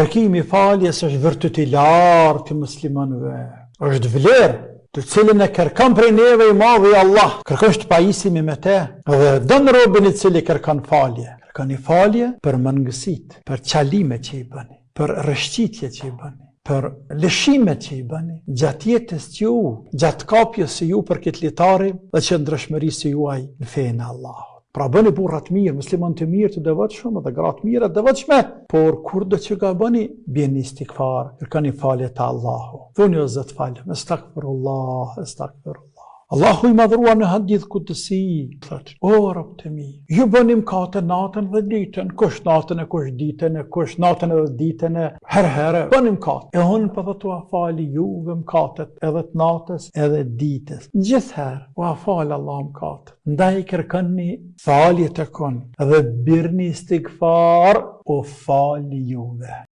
Kërkimi faljes është vërtet i lartë të muslimanëve. Është vlerë të cilën e kërkon prej neve i madhi Allah. Kërkon të pajisemi me te dhe don robën i cili kërkon falje. Kërkoni falje për mangësitë, për çalimet që i bëni, për rrëshqitjet që i bëni, për lëshimet që i bëni, gjatë jetës që ju, gjatë kapjes së ju për këtë litari dhe qëndrueshmërisë juaj në fenë e Allahut. Pra bëni burrat mirë, musliman të mirë të devotshëm dhe gratë mira të devotshme, por kur do që gaboni, bjeni istikfar, kërkoni falje te Allahu. Thoni o Zot falem, astaghfirullah, astaghfirullah. Allahu i madhruar në hadith kudsi, thot, o rob të mi, ju bëni mëkate natën dhe ditën, kush natën e kush ditën e kush natën edhe ditën e herë, bëni mëkate. E unë për të fali juve mëkatet edhe të natës edhe ditës. Gjithherë, u falë Allah mëkatet. Ndaj kërkoni falje të kon, edhe birni istigfar, o fali juve.